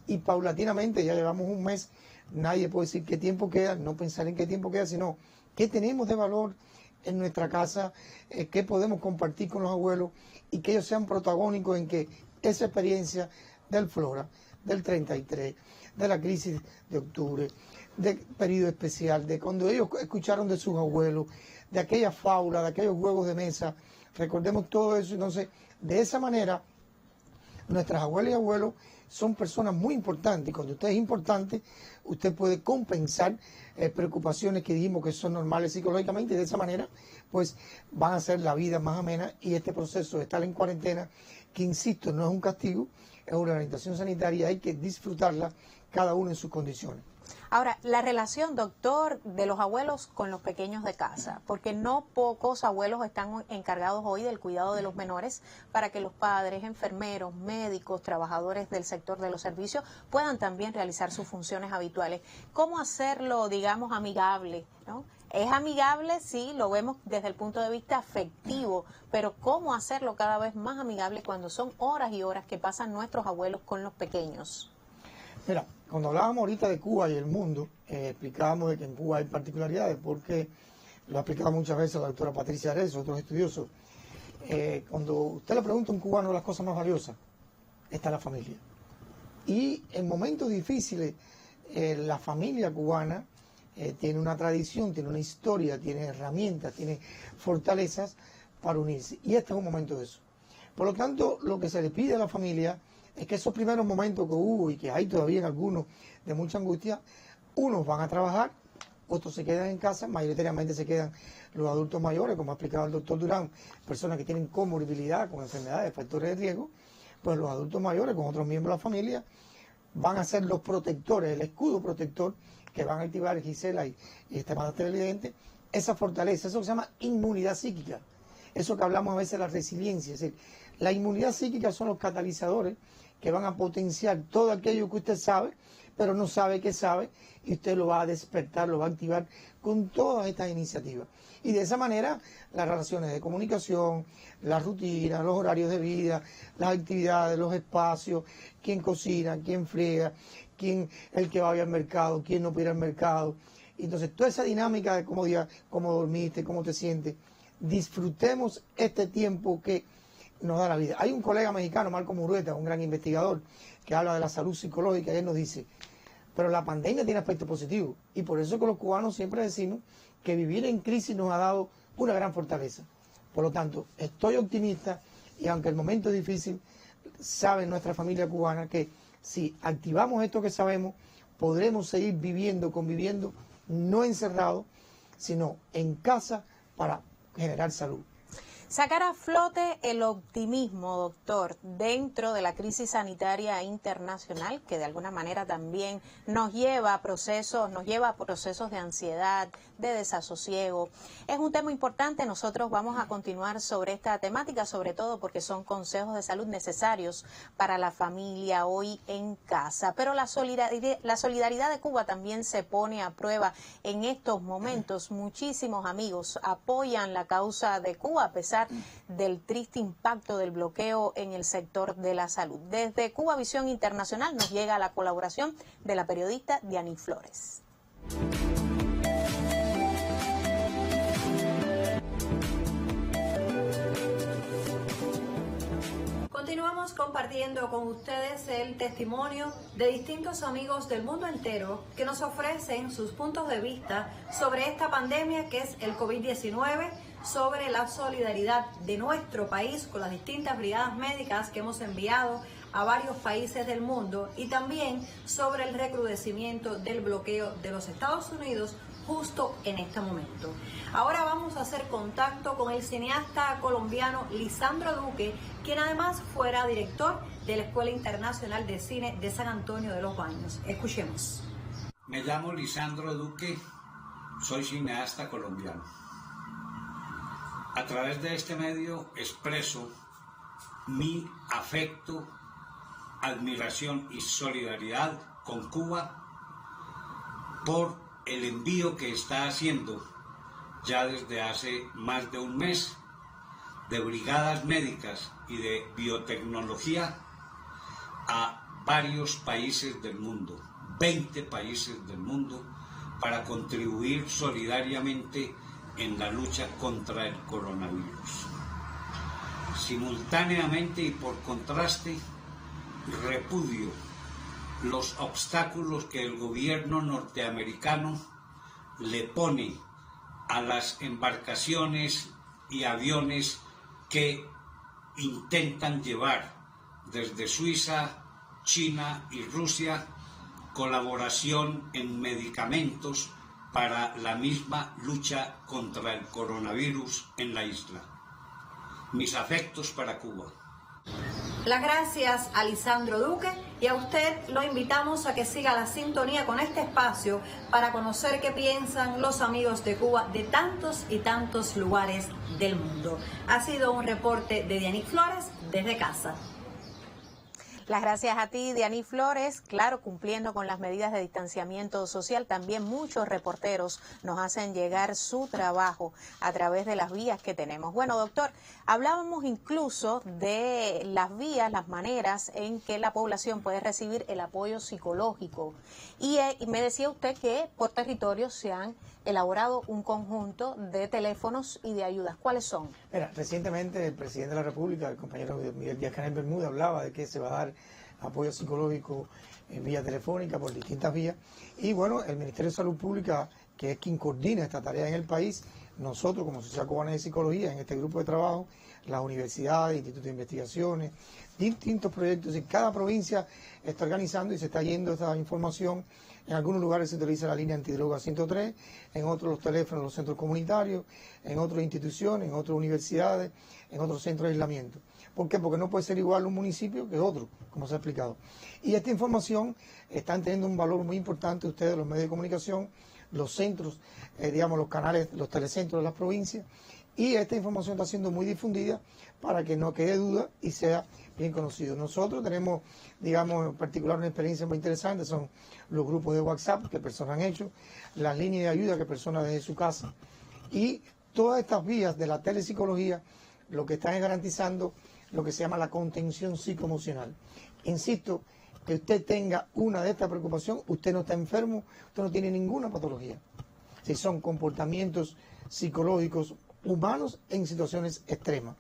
y paulatinamente, ya llevamos un mes, nadie puede decir qué tiempo queda, no pensar en qué tiempo queda, sino qué tenemos de valor en nuestra casa, qué podemos compartir con los abuelos, y que ellos sean protagónicos en que esa experiencia del Flora, del 33, de la crisis de octubre, del periodo especial, de cuando ellos escucharon de sus abuelos, de aquella fábula, de aquellos juegos de mesa, recordemos todo eso. Entonces, de esa manera, nuestras abuelas y abuelos son personas muy importantes, y cuando usted es importante, usted puede compensar preocupaciones que dijimos que son normales psicológicamente, y de esa manera, pues van a hacer la vida más amena, y este proceso de estar en cuarentena, que insisto, no es un castigo, es una orientación sanitaria, hay que disfrutarla cada uno en sus condiciones. Ahora, la relación, doctor, de los abuelos con los pequeños de casa, porque no pocos abuelos están encargados hoy del cuidado de los menores para que los padres, enfermeros, médicos, trabajadores del sector de los servicios puedan también realizar sus funciones habituales. ¿Cómo hacerlo, digamos, amigable, ¿no? Es amigable, sí, lo vemos desde el punto de vista afectivo, pero ¿cómo hacerlo cada vez más amigable cuando son horas y horas que pasan nuestros abuelos con los pequeños? Mira, cuando hablábamos ahorita de Cuba y el mundo, explicábamos de que en Cuba hay particularidades, porque lo ha explicado muchas veces la doctora Patricia Arezzo, otros estudiosos. Cuando usted le pregunta a un cubano las cosas más valiosas, está la familia. Y en momentos difíciles, la familia cubana tiene una tradición, tiene una historia, tiene herramientas, tiene fortalezas para unirse. Y este es un momento de eso. Por lo tanto, lo que se le pide a la familia es que esos primeros momentos que hubo y que hay todavía en algunos de mucha angustia, unos van a trabajar, otros se quedan en casa, mayoritariamente se quedan los adultos mayores, como ha explicado el doctor Durán, personas que tienen comorbilidad con enfermedades, factores de riesgo, pues los adultos mayores con otros miembros de la familia van a ser los protectores, el escudo protector que van a activar Gisela y este más televidente, esa fortaleza, eso se llama inmunidad psíquica, eso que hablamos a veces de la resiliencia, es decir, la inmunidad psíquica son los catalizadores que van a potenciar todo aquello que usted sabe, pero no sabe que sabe, y usted lo va a despertar, lo va a activar con todas estas iniciativas. Y de esa manera, las relaciones de comunicación, las rutinas, los horarios de vida, las actividades, los espacios, quién cocina, quién friega, quién el que vaya al mercado, quién no puede ir al mercado. Entonces, toda esa dinámica de cómo dormiste, cómo te sientes, disfrutemos este tiempo que nos da la vida. Hay un colega mexicano, Marco Murueta, un gran investigador, que habla de la salud psicológica y él nos dice, pero la pandemia tiene aspectos positivos y por eso que los cubanos siempre decimos que vivir en crisis nos ha dado una gran fortaleza. Por lo tanto, estoy optimista y aunque el momento es difícil, sabe nuestra familia cubana que si activamos esto que sabemos, podremos seguir viviendo, conviviendo, no encerrados, sino en casa para generar salud. Sacar a flote el optimismo, doctor, dentro de la crisis sanitaria internacional, que de alguna manera también nos lleva a procesos de ansiedad, de desasosiego. Es un tema importante, nosotros vamos a continuar sobre esta temática, sobre todo porque son consejos de salud necesarios para la familia hoy en casa. Pero la solidaridad de Cuba también se pone a prueba en estos momentos. Muchísimos amigos apoyan la causa de Cuba a pesar del triste impacto del bloqueo en el sector de la salud. Desde Cuba Visión Internacional nos llega la colaboración de la periodista Diany Flores. Continuamos compartiendo con ustedes el testimonio de distintos amigos del mundo entero que nos ofrecen sus puntos de vista sobre esta pandemia que es el COVID-19, sobre la solidaridad de nuestro país con las distintas brigadas médicas que hemos enviado a varios países del mundo y también sobre el recrudecimiento del bloqueo de los Estados Unidos justo en este momento. Ahora vamos a hacer contacto con el cineasta colombiano Lisandro Duque, quien además fuera director de la Escuela Internacional de Cine de San Antonio de los Baños. Escuchemos. Me llamo Lisandro Duque, soy cineasta colombiano. A través de este medio expreso mi afecto, admiración y solidaridad con Cuba por el envío que está haciendo ya desde hace más de un mes de brigadas médicas y de biotecnología a varios países del mundo, 20 países del mundo, para contribuir solidariamente en la lucha contra el coronavirus. Simultáneamente y por contraste, repudio los obstáculos que el gobierno norteamericano le pone a las embarcaciones y aviones que intentan llevar desde Suiza, China y Rusia colaboración en medicamentos para la misma lucha contra el coronavirus en la isla. Mis afectos para Cuba. Las gracias a Lisandro Duque, y a usted lo invitamos a que siga la sintonía con este espacio para conocer qué piensan los amigos de Cuba de tantos y tantos lugares del mundo. Ha sido un reporte de Dianí Flores desde casa. Las gracias a ti, Dianí Flores. Claro, cumpliendo con las medidas de distanciamiento social, también muchos reporteros nos hacen llegar su trabajo a través de las vías que tenemos. Bueno, doctor, hablábamos incluso de las vías, las maneras en que la población puede recibir el apoyo psicológico. Y me decía usted que por territorio se han elaborado un conjunto de teléfonos y de ayudas. ¿Cuáles son? Mira, recientemente el presidente de la República, el compañero Miguel Díaz-Canel Bermúdez, hablaba de que se va a dar apoyo psicológico en vía telefónica por distintas vías. Y bueno, el Ministerio de Salud Pública, que es quien coordina esta tarea en el país, nosotros como Sociedad Cubana de Psicología, en este grupo de trabajo, las universidades, institutos de investigaciones, distintos proyectos, y cada provincia está organizando y se está yendo esta información. En algunos lugares se utiliza la línea antidroga 103, en otros los teléfonos, los centros comunitarios, en otras instituciones, en otras universidades, en otros centros de aislamiento. ¿Por qué? Porque no puede ser igual un municipio que otro, como se ha explicado. Y esta información están teniendo un valor muy importante ustedes, los medios de comunicación, los centros, digamos los canales, los telecentros de las provincias, y esta información está siendo muy difundida para que no quede duda y sea bien conocido. Nosotros tenemos, digamos, en particular una experiencia muy interesante, son los grupos de WhatsApp que personas han hecho, las líneas de ayuda que personas desde su casa, y todas estas vías de la telepsicología lo que están es garantizando lo que se llama la contención psicoemocional. Insisto, que usted tenga una de estas preocupaciones, usted no está enfermo, usted no tiene ninguna patología. Si son comportamientos psicológicos humanos en situaciones extremas,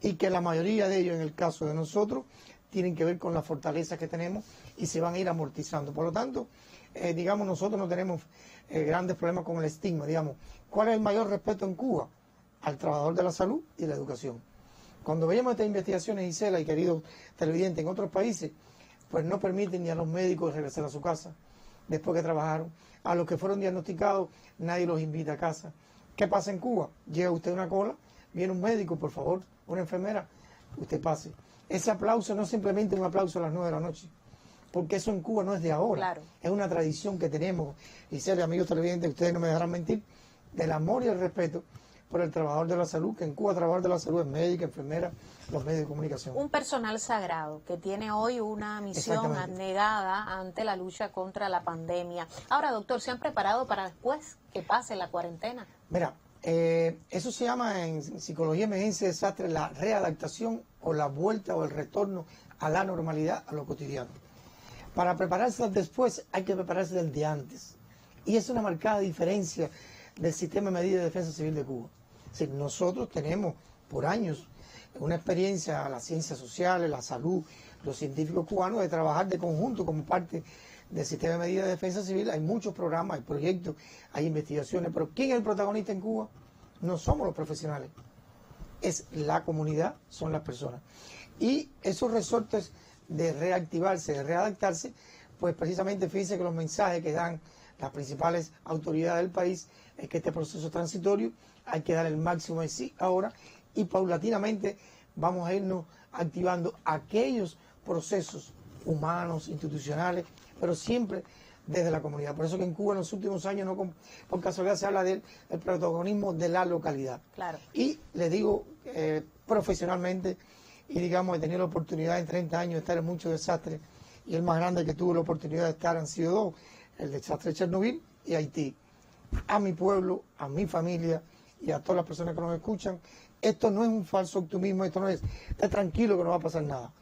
y que la mayoría de ellos, en el caso de nosotros, tienen que ver con la fortaleza que tenemos y se van a ir amortizando. Por lo tanto, digamos, nosotros no tenemos grandes problemas con el estigma. Digamos, ¿cuál es el mayor respeto en Cuba? Al trabajador de la salud y la educación. Cuando veíamos estas investigaciones, Gisela y queridos televidentes, en otros países, pues no permiten ni a los médicos regresar a su casa después que trabajaron. A los que fueron diagnosticados, nadie los invita a casa. ¿Qué pasa en Cuba? Llega usted a una cola, viene un médico, por favor, una enfermera, usted pase. Ese aplauso no es simplemente un aplauso a las 9 de la noche, porque eso en Cuba no es de ahora. Claro. Es una tradición que tenemos, Gisela, amigos televidentes, ustedes no me dejarán mentir, del amor y el respeto por el trabajador de la salud, que en Cuba el trabajador de la salud es médica, enfermera, los medios de comunicación. Un personal sagrado que tiene hoy una misión abnegada ante la lucha contra la pandemia. Ahora, doctor, ¿se han preparado para después que pase la cuarentena? Mira, eso se llama en psicología de emergencia y desastre la readaptación o la vuelta o el retorno a la normalidad, a lo cotidiano. Para prepararse después hay que prepararse desde antes. Y es una marcada diferencia del sistema de medidas de defensa civil de Cuba. Es decir, nosotros tenemos por años una experiencia, las ciencias sociales, la salud, los científicos cubanos, de trabajar de conjunto como parte del sistema de medidas de defensa civil. Hay muchos programas, hay proyectos, hay investigaciones, pero ¿quién es el protagonista en Cuba? No somos los profesionales, es la comunidad, son las personas. Y esos resortes de reactivarse, de readaptarse, pues precisamente fíjense que los mensajes que dan las principales autoridades del país es que este proceso transitorio hay que dar el máximo de sí ahora, y paulatinamente vamos a irnos activando aquellos procesos humanos, institucionales, pero siempre desde la comunidad. Por eso que en Cuba en los últimos años, no por casualidad, se habla del protagonismo de la localidad. Claro. Y le digo profesionalmente, y digamos, he tenido la oportunidad en 30 años de estar en muchos desastres, y el más grande que tuve la oportunidad de estar han sido dos, el desastre de Chernobyl y Haití. A mi pueblo, a mi familia y a todas las personas que nos escuchan, esto no es un falso optimismo, esto no es, está tranquilo que no va a pasar nada.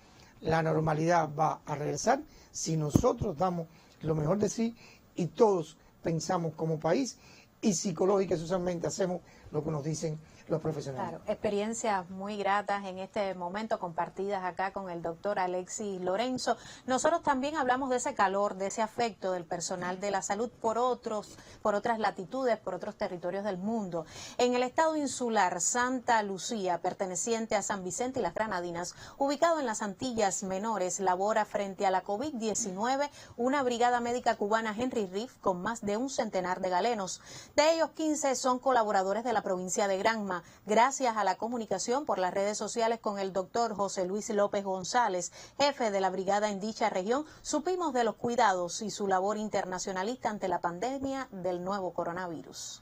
La normalidad va a regresar si nosotros damos lo mejor de sí y todos pensamos como país y psicológica y socialmente hacemos lo que nos dicen los profesionales. Claro, experiencias muy gratas en este momento compartidas acá con el doctor Alexis Lorenzo. Nosotros también hablamos de ese calor, de ese afecto del personal de la salud por otras latitudes, por otros territorios del mundo. En el estado insular Santa Lucía, perteneciente a San Vicente y las Granadinas, ubicado en las Antillas Menores, labora frente a la COVID-19 una brigada médica cubana Henry Riff con más de un centenar de galenos. De ellos, 15 son colaboradores de la provincia de Granma. Gracias a la comunicación por las redes sociales con el doctor José Luis López González, jefe de la brigada en dicha región, supimos de los cuidados y su labor internacionalista ante la pandemia del nuevo coronavirus.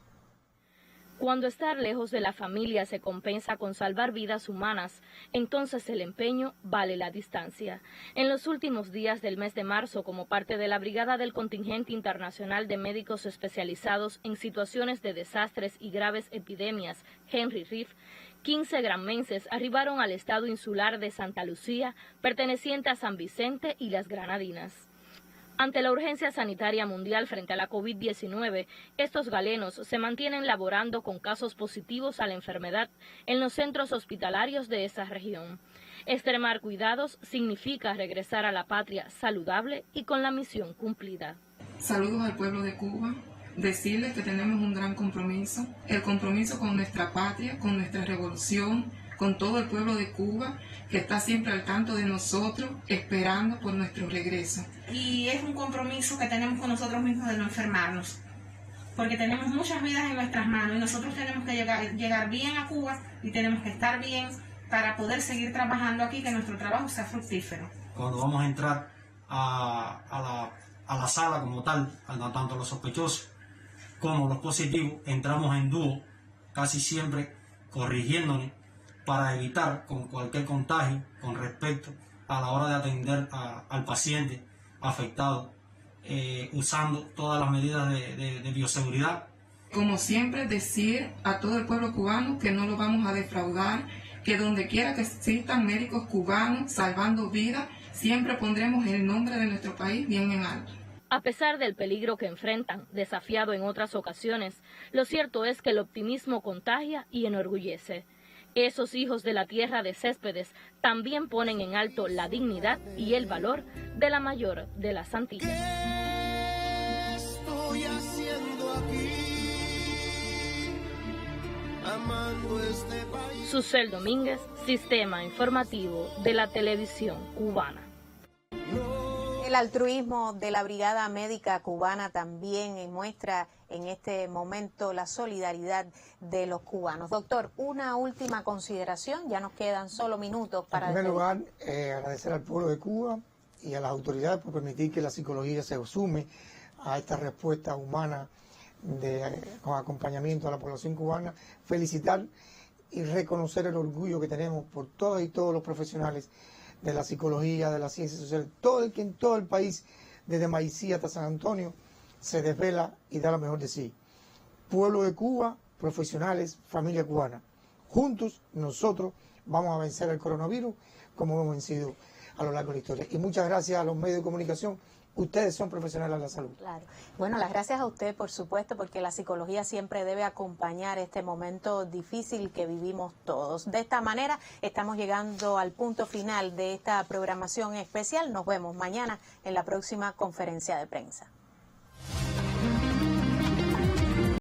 Cuando estar lejos de la familia se compensa con salvar vidas humanas, entonces el empeño vale la distancia. En los últimos días del mes de marzo, como parte de la brigada del contingente internacional de médicos especializados en situaciones de desastres y graves epidemias, Henry Reef, 15 granmenses arribaron al estado insular de Santa Lucía, perteneciente a San Vicente y las Granadinas. Ante la urgencia sanitaria mundial frente a la COVID-19, estos galenos se mantienen laborando con casos positivos a la enfermedad en los centros hospitalarios de esa región. Extremar cuidados significa regresar a la patria saludable y con la misión cumplida. Saludos al pueblo de Cuba, decirles que tenemos un gran compromiso, el compromiso con nuestra patria, con nuestra revolución, con todo el pueblo de Cuba, que está siempre al tanto de nosotros, esperando por nuestro regreso. Y es un compromiso que tenemos con nosotros mismos de no enfermarnos, porque tenemos muchas vidas en nuestras manos y nosotros tenemos que llegar bien a Cuba y tenemos que estar bien para poder seguir trabajando aquí, que nuestro trabajo sea fructífero. Cuando vamos a entrar a la sala como tal, tanto los sospechosos como los positivos, entramos en dúo, casi siempre corrigiéndonos, para evitar con cualquier contagio con respecto a la hora de atender al paciente afectado, usando todas las medidas de bioseguridad. Como siempre, decir a todo el pueblo cubano que no lo vamos a defraudar, que donde quiera que existan médicos cubanos salvando vidas, siempre pondremos el nombre de nuestro país bien en alto. A pesar del peligro que enfrentan, desafiado en otras ocasiones, lo cierto es que el optimismo contagia y enorgullece. Esos hijos de la tierra de Céspedes también ponen en alto la dignidad y el valor de la mayor de las Antillas. ¿Qué estoy haciendo aquí? Amando este país. Susel Domínguez, Sistema Informativo de la Televisión Cubana. El altruismo de la Brigada Médica Cubana también muestra en este momento la solidaridad de los cubanos. Doctor, una última consideración, ya nos quedan solo minutos para... En primer lugar, agradecer al pueblo de Cuba y a las autoridades por permitir que la psicología se sume a esta respuesta humana con acompañamiento a la población cubana, felicitar y reconocer el orgullo que tenemos por todas y todos los profesionales de la psicología, de la ciencia social, todo el que en todo el país, desde Maicí hasta San Antonio, se desvela y da lo mejor de sí. Pueblo de Cuba, profesionales, familia cubana. Juntos nosotros vamos a vencer el coronavirus como hemos vencido a lo largo de la historia. Y muchas gracias a los medios de comunicación. Ustedes son profesionales de la salud. Claro. Bueno, las gracias a usted, por supuesto, porque la psicología siempre debe acompañar este momento difícil que vivimos todos. De esta manera, estamos llegando al punto final de esta programación especial. Nos vemos mañana en la próxima conferencia de prensa.